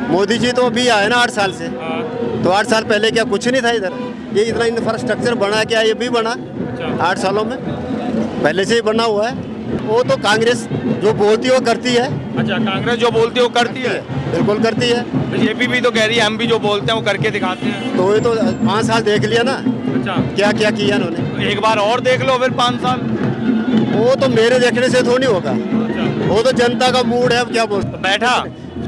मोदी जी तो अभी आए ना 8 साल से, तो 8 साल पहले क्या कुछ नहीं था इधर। ये इतना इंफ्रास्ट्रक्चर बना क्या ये भी बना 8 सालों में, पहले से ही बना हुआ है। वो तो कांग्रेस जो बोलती है वो करती है। अच्छा, कांग्रेस जो बोलती है वो करती है। बिल्कुल करती है। बीजेपी भी तो कह रही है हम भी जो बोलते हैं वो करके दिखाते हैं। तो ये तो 5 साल देख लिया ना अच्छा, क्या क्या किया उन्होंने। एक बार और देख लो फिर 5 साल। वो तो मेरे देखने से थोड़ी होगा, अच्छा, वो तो जनता का मूड है। अब क्या बोलते तो बैठा।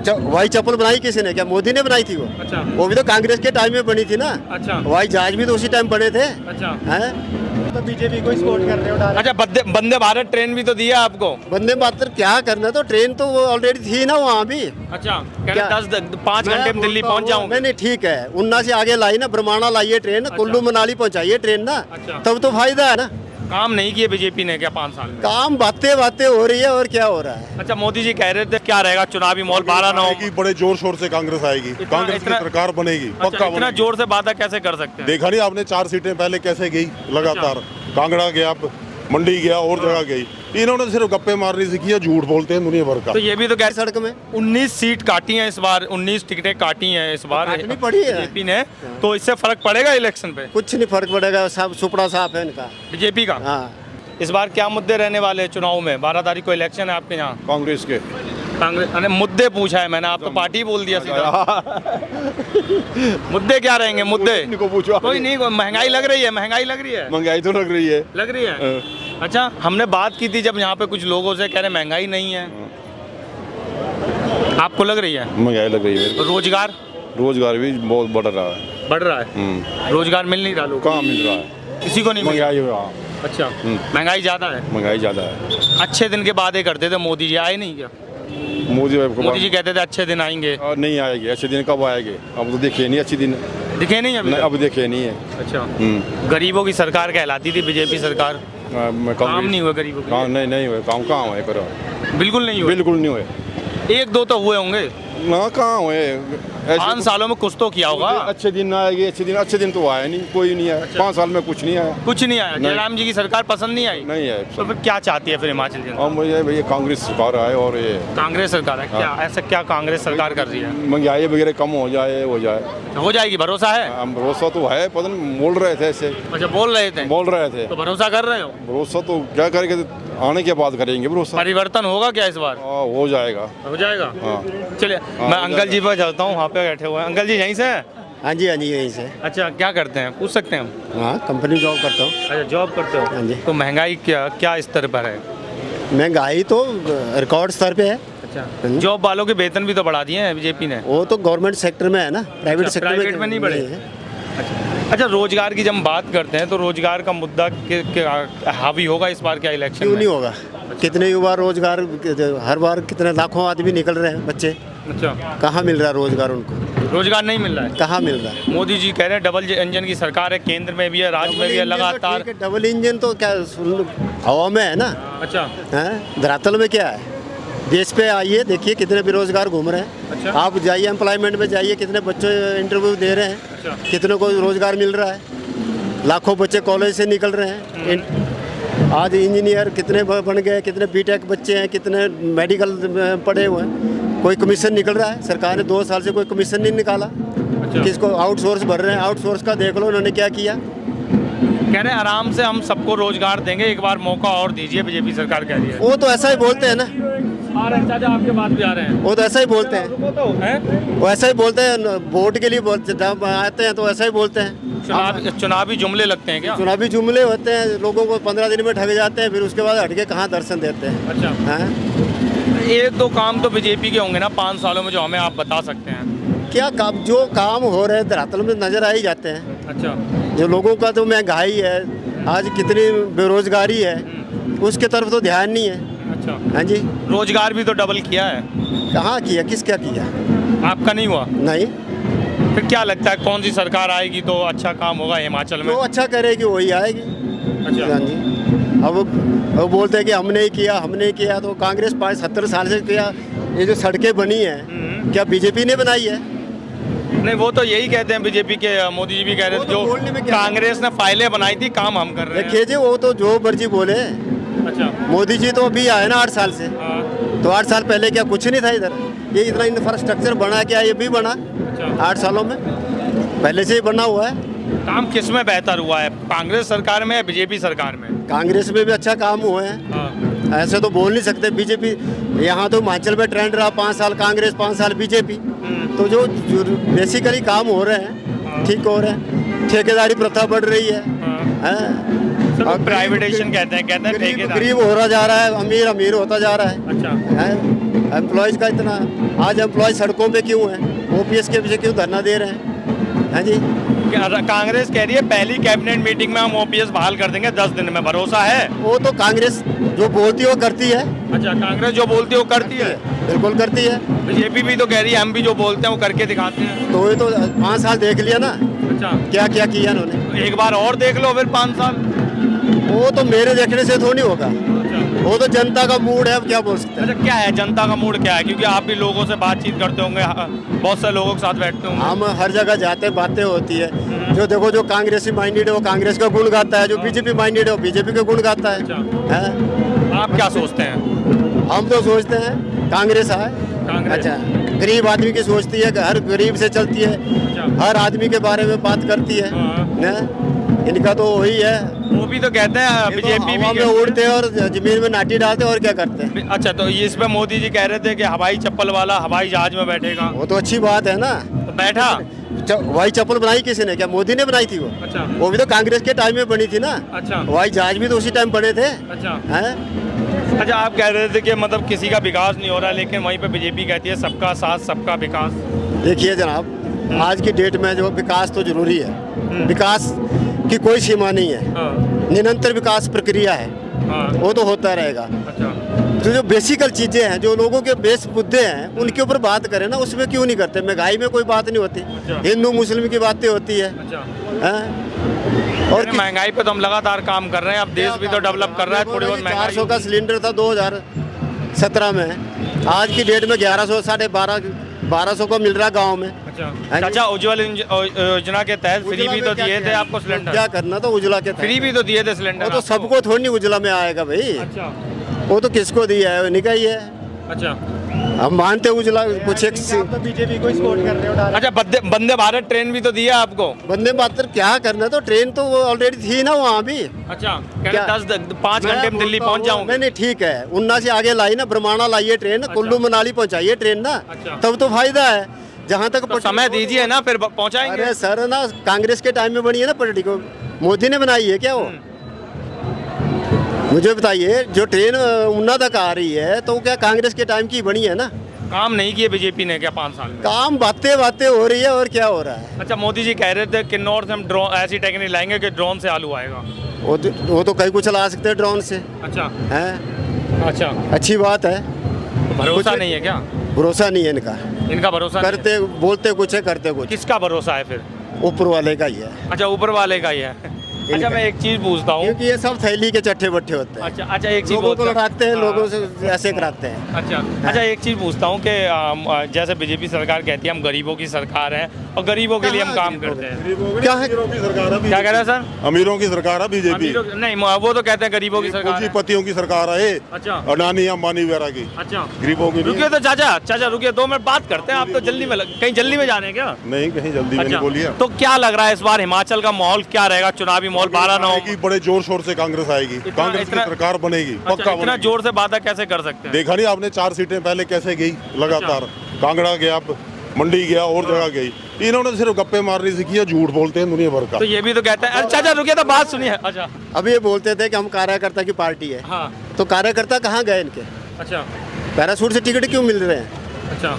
वही चप्पल बनाई किसी ने, क्या मोदी ने बनाई थी वो? अच्छा, वो भी तो कांग्रेस के टाइम में बनी थी ना। अच्छा, वही जहाज भी तो उसी टाइम बने थे। अच्छा, हैं? तो बीजेपी को सपोर्ट कर रहे हो डायरेक्ट। अच्छा। वंदे भारत ट्रेन भी तो दिया आपको। वंदे मातरम क्या करना, तो ट्रेन तो वो ऑलरेडी थी ना वहाँ भी। अच्छा, कह क्या? रहे 5 घंटे में दिल्ली पहुंच जाऊंगा। नहीं नहीं ठीक है, उन्ना से आगे लाई ना, ब्रह्मांडा लाइए ट्रेन, कुल्लू मनाली पहुँचाइए ट्रेन ना, अच्छा। तब तो फायदा है ना। काम नहीं किए बीजेपी ने क्या 5 साल में? काम बातें बातें हो रही है और क्या हो रहा है। अच्छा, मोदी जी कह रहे थे क्या रहेगा चुनावी माहौल 12 नवंबर। आएगी, बड़े जोर शोर से कांग्रेस आएगी, कांग्रेस की सरकार बनेगी, अच्छा, पक्का इतना बनेगी। जोर से वादा कैसे कर सकते हैं? देखा नहीं आपने 4 सीटें पहले कैसे गई लगातार। अच्छा। कांगड़ा गया, मंडी गया और जगह गई। इन्होंने सिर्फ गप्पे मारनी सीखी है, झूठ बोलते हैं दुनिया भर का। तो ये भी तो कह सड़क में 19 सीट काटी हैं इस बार, 19 टिकटें काटी हैं इस बार काटनी पड़ी है। बीजेपी ने। तो इससे फर्क पड़ेगा इलेक्शन पे कुछ नहीं फर्क पड़ेगा, सब सुपड़ा साफ है इनका। बीजेपी का? हाँ, इस बार क्या मुद्दे रहने वाले हैं चुनाव में? 12 तारीख को इलेक्शन है आपके यहाँ। कांग्रेस के कांग्रेस अरे मुद्दे पूछा है मैंने, आप तो पार्टी बोल दिया सीधा। मुद्दे क्या रहेंगे मुद्दे? इनको पूछो। कोई नहीं, महंगाई लग रही है, महंगाई लग रही है, महंगाई तो लग रही है। लग रही है। अच्छा, हमने बात की थी जब यहाँ पे कुछ लोगों से, कह रहे महंगाई नहीं है। आपको लग रही है? महंगाई लग रही है। रोजगार? रोजगार भी बहुत बढ़ रहा है। बढ़ रहा है। रोजगार मिल नहीं रहा लोगों को? कहाँ मिल रहा है? किसी को नहीं मिल रहा। महंगाई हो रहा। अच्छा, महंगाई ज्यादा है। महंगाई ज्यादा है। अच्छे दिन के वादे करते थे मोदी जी, आए नहीं क्या? मोदी जी कहते थे अच्छे दिन आएंगे। नहीं आएगी, अच्छे दिन कब आएंगे? अब तो देखे नहीं अच्छे दिन। दिखे नहीं अभी? अब देखे नहीं है। अच्छा, गरीबों की सरकार कहलाती थी बीजेपी सरकार। काम नहीं हुआ गरीबों के लिए? नहीं नहीं हुए काम। कहाँ हुए करो? बिल्कुल नहीं हुआ। बिल्कुल नहीं हुए। 1-2 तो हुए होंगे। ना कहाँ हुए? 5 सालों में कुछ तो किया होगा। अच्छे दिन आएंगे, अच्छे दिन तो आए नहीं, कोई नहीं आया। 5 साल में कुछ नहीं आया। कुछ नहीं आया। जयराम जी की सरकार पसंद नहीं आई? नहीं है। तो फिर क्या चाहती है फिर हिमाचल जनता? और मुझे भैया कांग्रेस सरकार आए और ये कांग्रेस सरकार है क्या? ऐसा क्या कांग्रेस सरकार कर रही है? महंगाई वगैरह कम हो जाए, हो जाए। हो जाएगी, भरोसा है? हम भरोसा तो है, पता नहीं बोल रहे थे ऐसे। अच्छा, बोल रहे थे तो भरोसा कर रहे हो? भरोसा तो क्या करेंगे, आने के बाद करेंगे भरोसा। परिवर्तन होगा क्या इस बार? हो जाएगा। हो जाएगा। हाँ। चलिए, मैं अंकल जी पर चलता हूँ, वहाँ पे बैठे हुए हैं। अंकल जी यहीं से हैं? हाँ जी यहीं से। अच्छा, क्या करते हैं पूछ सकते हैं हम? हाँ, कंपनी जॉब करता हूँ। अच्छा, जॉब करते हो? हाँ जी। तो महंगाई क्या क्या स्तर पर है? महंगाई तो रिकॉर्ड स्तर पे है। अच्छा, जॉब वालों के वेतन भी तो बढ़ा दिए हैं बीजेपी ने। वो तो गवर्नमेंट सेक्टर में है ना, प्राइवेट अच्छा, सेक्टर प्राइवेट में नहीं बढ़े। अच्छा, रोजगार की जब हम बात करते हैं तो रोजगार का मुद्दा हावी होगा इस बार क्या इलेक्शन क्यों में? नहीं होगा? कितने युवा रोजगार, हर बार कितने लाखों आदमी निकल रहे हैं बच्चे, अच्छा, कहाँ मिल रहा है रोजगार उनको? रोजगार नहीं मिल रहा है। कहाँ मिल रहा है? मोदी जी कह रहे हैं डबल इंजन की सरकार है, केंद्र में भी है, राज्य में भी है, लगातार। डबल इंजन तो क्या हवा में है ना। अच्छा, हैं? धरातल में क्या है? देश पे आइए, देखिए कितने बेरोजगार घूम रहे हैं। अच्छा। आप जाइए एम्प्लॉयमेंट में जाइए, कितने बच्चे इंटरव्यू दे रहे हैं। अच्छा। कितने को रोजगार मिल रहा है। लाखों बच्चे कॉलेज से निकल रहे हैं। आज इंजीनियर कितने बन गए, कितने बीटेक बच्चे हैं, कितने मेडिकल पढ़े हुए हैं। कोई कमीशन निकल रहा है? सरकार ने 2 साल से कोई कमीशन नहीं निकाला। अच्छा। किसको आउटसोर्स भर रहे हैं? आउटसोर्स का देख लो उन्होंने क्या किया। कह रहे हैं आराम से हम सबको रोजगार देंगे, एक बार मौका और दीजिए, बीजेपी सरकार कह रही है। वो तो ऐसा ही बोलते हैं ना, आ रहे हैं चाचा, आपके बात भी आ रहे हैं। वो तो ऐसा ही बोलते हैं। हैं? वो ऐसा ही बोलते हैं, वोट के लिए जब आते हैं तो ऐसा ही बोलते हैं। चुनावी जुमले लगते हैं क्या? चुनावी जुमले होते हैं, लोगों को 15 दिन में ठग जाते हैं, फिर उसके बाद हटके कहाँ दर्शन देते हैं। अच्छा, हैं? 1-2 काम तो बीजेपी के होंगे ना 5 सालों में जो हमें आप बता सकते हैं? क्या काम, जो काम हो रहे हैं धरातल में नजर आ ही जाते हैं। अच्छा, जो लोगों का तो महंगाई है, आज कितनी बेरोजगारी है, उसके तरफ तो ध्यान नहीं है। अच्छा, हाँ जी। रोजगार भी तो डबल किया है। कहाँ किया, किस क्या किया? आपका नहीं हुआ? नहीं। फिर क्या लगता है कौन सी सरकार आएगी तो अच्छा काम होगा हिमाचल में? जो अच्छा करेगी वही आएगी। अच्छा। हाँ जी। अब बोलते हैं कि हमने ही किया, तो कांग्रेस 70 साल से किया। ये जो सड़कें बनी हैं, क्या बीजेपी ने बनाई है? नहीं, वो तो यही कहते हैं बीजेपी के, मोदी जी भी कह रहे थे वो तो बोलने जो में क्या है? कांग्रेस ने फाइलें बनाई थी, काम हम कर रहे हैं। देखिए जी, वो तो जो मर्जी बोले। अच्छा। मोदी जी तो अभी आए ना 8 साल से, हाँ। तो 8 साल पहले क्या कुछ नहीं था इधर। ये इतना इंफ्रास्ट्रक्चर बना क्या, ये भी बना 8 सालों में, पहले से ही बना हुआ है। काम किस में बेहतर हुआ है, कांग्रेस सरकार में या बीजेपी सरकार में? कांग्रेस में भी अच्छा काम हुआ है, ऐसे तो बोल नहीं सकते। बीजेपी यहाँ तो हिमाचल में ट्रेंड रहा 5 साल कांग्रेस 5 साल बीजेपी, तो जो बेसिकली काम हो रहे हैं ठीक हो रहे हैं। ठेकेदारी प्रथा बढ़ रही है, अब प्राइवेटाइजेशन कहते हैं ठेकेदारी। गरीब हो रहा जा रहा है, अमीर अमीर होता जा रहा है। अच्छा, एम्प्लॉयज़ का इतना, आज एम्प्लॉय सड़कों पे क्यों हैं, ओपीएस के पीछे क्यों धरना दे रहे हैं? हाँ जी, कांग्रेस कह रही है पहली कैबिनेट मीटिंग में हम ओपीएस बहाल कर देंगे 10 दिन में, भरोसा है? वो तो कांग्रेस जो बोलती है वो करती है। अच्छा, कांग्रेस जो बोलती है वो करती है, बिल्कुल करती है। बीजेपी भी तो कह रही है हम भी जो बोलते हैं वो करके दिखाते हैं। तो ये तो 5 साल देख लिया ना, अच्छा, क्या क्या किया उन्होंने। एक बार और देख लो फिर 5 साल। वो तो मेरे देखने से थोड़ी होगा, वो तो जनता का मूड है, अब क्या बोल सकते हैं। अच्छा, क्या है जनता का मूड, क्या है? क्योंकि आप भी लोगों से बातचीत करते होंगे, बहुत सारे लोगों के साथ बैठते होंगे। हम हर जगह जाते हैं, बातें होती है। जो देखो, जो कांग्रेसी माइंडेड है वो कांग्रेस का गुण गाता है, जो बीजेपी माइंडेड है वो बीजेपी का गुण गाता है। आप क्या सोचते हैं? हम तो सोचते हैं कांग्रेस आए। कांग्रेस। अच्छा, गरीब आदमी की सोचती है, हर गरीब से चलती है, हर आदमी के बारे में बात करती है। इनका तो वही है, वो भी तो कहते हैं बीजेपी हवा में उड़ते हैं और जमीन में नाटी डालते हैं, और क्या करते हैं। अच्छा, तो ये इसमें मोदी जी कह रहे थे कि हवाई चप्पल वाला हवाई जहाज में बैठेगा, वो तो अच्छी बात है ना। तो बैठा। हवाई चप्पल बनाई किसी ने, क्या मोदी ने बनाई थी वो? अच्छा, वो भी तो कांग्रेस के टाइम में बनी थी ना। अच्छा, हवाई जहाज भी तो उसी टाइम बने थे। अच्छा, हैं? अच्छा, आप कह रहे थे कि मतलब किसी का विकास नहीं हो रहा, लेकिन वहीं पे बीजेपी कहती है सबका साथ सबका विकास। देखिए जनाब, आज की डेट में जो विकास तो जरूरी है, विकास की कोई सीमा नहीं है, निरंतर विकास प्रक्रिया है, वो तो होता रहेगा। अच्छा, तो जो बेसिकल चीज़ें हैं, जो लोगों के बेस मुद्दे हैं, उनके ऊपर बात करें ना, उसमें क्यों नहीं करते। महंगाई में कोई बात नहीं होती, हिंदू मुस्लिम की बातें होती है। और महंगाई पे तो हम लगातार काम कर रहे हैं, अब देश भी तो डेवलप कर रहा है, थोड़ी बहुत महंगाई। 400 का सिलेंडर था 2017 में, आज की डेट में 1100 1200 को मिल रहा है गाँव में। अच्छा, उज्ज्वल योजना के तहत फ्री भी तो दिए थे आपको सिलेंडर। क्या करना था उज्ज्वला के तहत? फ्री भी तो दिए थे सिलेंडर। वो तो सबको थोड़ी नहीं उज्ज्वला में आएगा भाई। अच्छा, वो तो किसको दिया है, उन्हीं का ही है। अच्छा, हम मानते हैं उज्ज्वला कुछ एक तो बीजेपी को सपोर्ट कर रहे हो डायरेक्ट। अच्छा, वंदे भारत ट्रेन भी तो दिया आपको। वंदे भारत क्या करना, तो ट्रेन तो ऑलरेडी थी ना वहाँ भी। अच्छा, 5 घंटे में दिल्ली पहुंच जाऊंगा। नहीं ठीक है, उन्ना से आगे लाई ना, ब्रह्मांडा लाइए ट्रेन, कुल्लू मनाली पहुँचाइए ट्रेन ना, तब तो फायदा है। जहाँ तक तो समय दीजिए ना, फिर पहुंचाएंगे। अरे सर ना, कांग्रेस के टाइम में बनी है ना पटरी को, मोदी ने बनाई है क्या वो? मुझे बताइए, जो ट्रेन उन्ना तक आ रही है तो क्या कांग्रेस के टाइम की बनी है ना? काम नहीं किए बीजेपी ने क्या 5 साल में? काम बातें हो रही है, और क्या हो रहा है। अच्छा, मोदी जी कह रहे थे किन्नौर से हम ड्रोन ऐसी टेक्निक लाएंगे कि ड्रोन से आलू आएगा। वो तो कहीं कुछ चला सकते हैं ड्रोन से। अच्छा, हैं? अच्छा, अच्छी बात है। तो भरोसा नहीं है क्या? भरोसा नहीं है इनका, भरोसा करते बोलते कुछ है, करते कुछ। किसका भरोसा है फिर? ऊपर वाले का ही है। अच्छा, ऊपर वाले का ही है। अच्छा, मैं एक चीज पूछता हूँ, क्योंकि ये सब थैली के चट्टे बट्टे होते हैं। अच्छा, एक चीज लोगों को लड़ाते हैं, लोगों से ऐसे कराते हैं। अच्छा, एक चीज पूछता हूँ कि जैसे बीजेपी सरकार कहती है हम गरीबों की सरकार है और गरीबों के लिए हम काम करते हैं। क्या है? क्या कह रहे हैं सर? अमीरों की सरकार है बीजेपी, नहीं, वो तो कहते हैं गरीबों की सरकार है। पूंजीपतियों की सरकार है। अच्छा, अडानी अंबानी वगैरह की। अच्छा, गरीबों की रुकिए तो चाचा रुकिए, 2 मिनट बात करते हैं। आप तो जल्दी में कहीं जल्दी में जा रहे हैं क्या? नहीं, कहीं जल्दी में नहीं बोलिए। तो क्या लग रहा है इस बार हिमाचल का माहौल क्या रहेगा, चुनावी माहौल? 12 नवंबर बड़े जोर शोर से कांग्रेस आएगी, कांग्रेस की सरकार बनेगी, पक्का। इतना जोर से वादा कैसे कर सकते हैं? देखा नहीं आपने 4 सीटें पहले कैसे गई लगातार। कांगड़ा गया, मंडी गया, और जगह गई। इन्होंने सिर्फ गप्पे मारनी सीखी है, झूठ बोलते हैं दुनिया भर का। तो ये भी तो कहते हैं। चाचा रुकिए तो बात सुनिए। अच्छा, अब ये बोलते थे कि हम कार्यकर्ता की पार्टी है। हाँ, तो कार्यकर्ता कहाँ गए इनके? अच्छा, पैराशूट से टिकट क्यों मिल रहे हैं? अच्छा,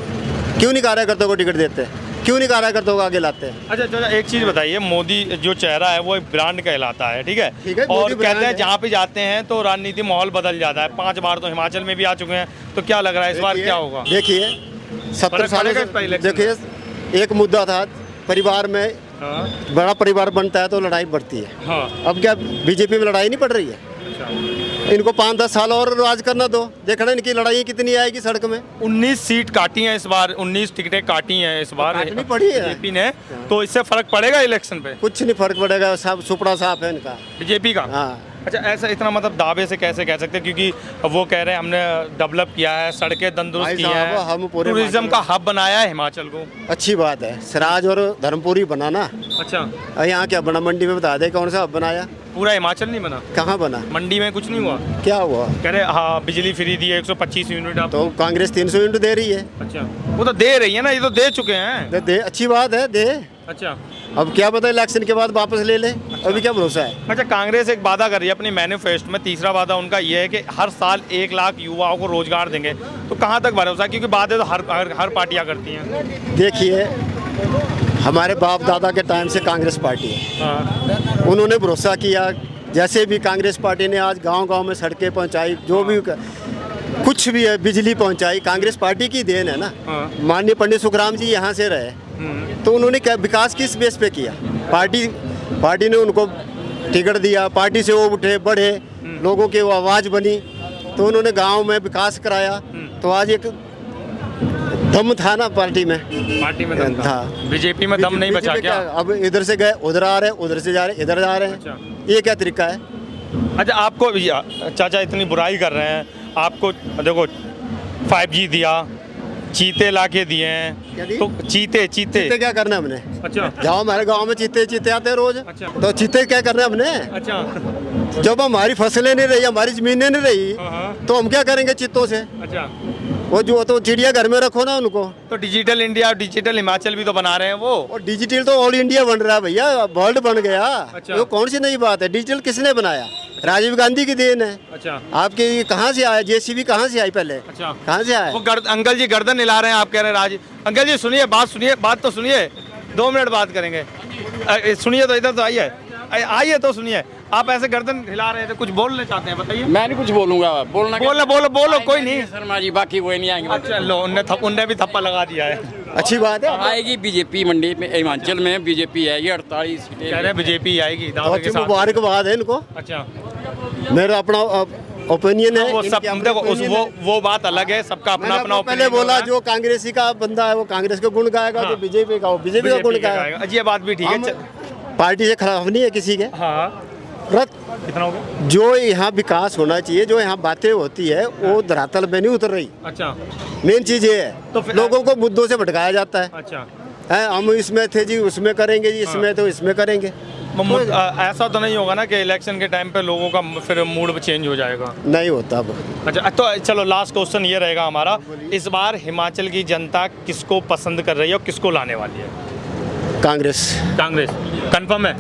क्यों नहीं कार्यकर्ता को टिकट देते? क्यों नहीं कार्यकर्ता को आगे लाते हैं? अच्छा, चाचा एक चीज बताइए, मोदी जो चेहरा है वो एक ब्रांड कहलाता है, ठीक है? और कहते हैं जहाँ पे जाते हैं तो राजनीति माहौल बदल जाता है। 5 बार तो हिमाचल में भी आ चुके हैं, तो क्या लग रहा है इस बार क्या होगा? देखिए, 70 सालों से देखिए, एक मुद्दा था परिवार में। बड़ा परिवार बनता है तो लड़ाई बढ़ती है। अब क्या बीजेपी में लड़ाई नहीं पड़ रही है? इनको 5-10 साल और राज करना दो, देखना इनकी लड़ाई कितनी आएगी सड़क में। 19 सीट काटी हैं इस बार, 19 टिकटें काटी हैं इस बार काटनी पड़ी है बीजेपी ने। तो इससे फर्क पड़ेगा इलेक्शन पे? कुछ नहीं फर्क पड़ेगा, सब सुपड़ा साफ है इनका, बीजेपी का। हाँ। अच्छा, ऐसा इतना मतलब दावे से कैसे कह सकते हैं, क्योंकि वो कह रहे हैं हमने डेवलप किया है, सड़कें तंदुरुस्त भाई की साहब, हैं, हम पूरे टूरिज्म का हब बनाया है हिमाचल को। अच्छी बात है, सराज और धर्मपुरी बनाना। अच्छा, यहाँ क्या बना, मंडी में बता दे कौन सा हब बनाया? पूरा हिमाचल नहीं बना, कहाँ बना? मंडी में कुछ नहीं हुआ। क्या हुआ? कह रहे हाँ बिजली फ्री दी है 125 यूनिट आप। तो कांग्रेस 300 यूनिट दे रही है। अच्छा, वो तो दे रही है ना, ये तो दे चुके हैं। दे अच्छी बात है, दे। अच्छा, अब क्या पता इलेक्शन के बाद वापस ले ले, अभी क्या भरोसा है? अच्छा, कांग्रेस एक वादा कर रही है अपनी मैनिफेस्टो में, तीसरा वादा उनका ये है कि हर साल 1 लाख युवाओं को रोजगार देंगे। तो कहाँ तक भरोसा है, क्योंकि वादे तो हर पार्टियां करती हैं। देखिए, हमारे बाप दादा के टाइम से कांग्रेस पार्टी है, हाँ, उन्होंने भरोसा किया। जैसे भी कांग्रेस पार्टी ने आज गांव-गांव में सड़कें पहुंचाई, जो भी कुछ भी है, बिजली पहुंचाई, कांग्रेस पार्टी की देन है ना। हाँ। माननीय पंडित सुखराम जी यहाँ से रहे, तो उन्होंने क्या विकास किस बेस पे किया? पार्टी ने उनको टिकट दिया, पार्टी से वो उठे बढ़े, लोगों की वो आवाज़ बनी, तो उन्होंने गांव में विकास कराया। तो आज एक दम था ना पार्टी में दम था। बीजेपी में दम नहीं बचा क्या? अब इधर से गए उधर आ रहे हैं, उधर से जा रहे इधर जा रहे हैं। अच्छा। ये क्या तरीका है? अच्छा, आपको चाचा इतनी बुराई कर रहे हैं, आपको देखो 5G दिया, चीते लाके दिए क्या दिए? हैं, तो चीते चीते क्या करना है हमने? अच्छा, जाओ, हमारे गांव में चीते आते हैं रोज। अच्छा। तो चीते क्या करना है हमने? अच्छा, जब हमारी फसलें नहीं रही, हमारी जमीनें नहीं रही, हाँ। तो हम क्या करेंगे चित्तों से? अच्छा, वो जो तो चिड़िया घर में रखो ना उनको। तो डिजिटल इंडिया और डिजिटल हिमाचल भी तो बना रहे हैं वो। और डिजिटल तो ऑल इंडिया बन रहा है भैया, वर्ल्ड बन गया। अच्छा। वो कौन सी नई बात है? डिजिटल किसने बनाया? राजीव गांधी की देन है। अच्छा, आपके ये कहाँ से आया? जेसीबी कहाँ से आई पहले? अच्छा, कहाँ से आया? वो अंकल जी गर्दन हिला रहे हैं, आप कह रहे हैं राज। अंकल जी सुनिए, बात तो सुनिए, 2 मिनट बात करेंगे। सुनिए तो, इधर तो आइए तो सुनिए। आप ऐसे गर्दन हिला रहे थे, कुछ बोलना चाहते हैं, बताइए। मैं नहीं कुछ बोलूंगा, बोलो कोई नहीं। शर्मा जी, बाकी कोई नहीं आएंगे। अच्छा, लो उनने भी थप्पा लगा दिया है। अच्छी बात है। आएगी बीजेपी, मंडी में हिमाचल में बीजेपी आएगी, 48 सीटें। कह रहे हैं बीजेपी आएगी दावे के तो साथ। मुबारकबाद है इनको। अच्छा, मेरा अपना ओपिनियन है। वो सब इनके अपने opinion है। वो बात अलग है, सबका अपना अपना पहले बोला, जो कांग्रेसी का बंदा है वो कांग्रेस के गुण गाएगा, जो बीजेपी का वो बीजेपी का गुण गाएगा। अच्छा, ये बात भी ठीक है। हम पार्टी से खिलाफ नहीं है किसी के। हाँ, रत कितना हो गया? जो यहाँ विकास होना चाहिए, जो यहाँ बातें होती है, वो धरातल में नहीं उतर रही। अच्छा, मेन चीज ये है, तो फिर लोगों को मुद्दों से भटकाया जाता है। अच्छा, हम इसमें थे जी, उसमें करेंगे जी, इसमें तो इसमें करेंगे। ऐसा तो नहीं होगा ना कि इलेक्शन के टाइम पे लोगों का फिर मूड चेंज हो जाएगा? नहीं होता अब। अच्छा, तो चलो लास्ट क्वेश्चन ये रहेगा हमारा, इस बार हिमाचल की जनता किसको पसंद कर रही है और किसको लाने वाली है? कांग्रेस। कांग्रेस कंफर्म है?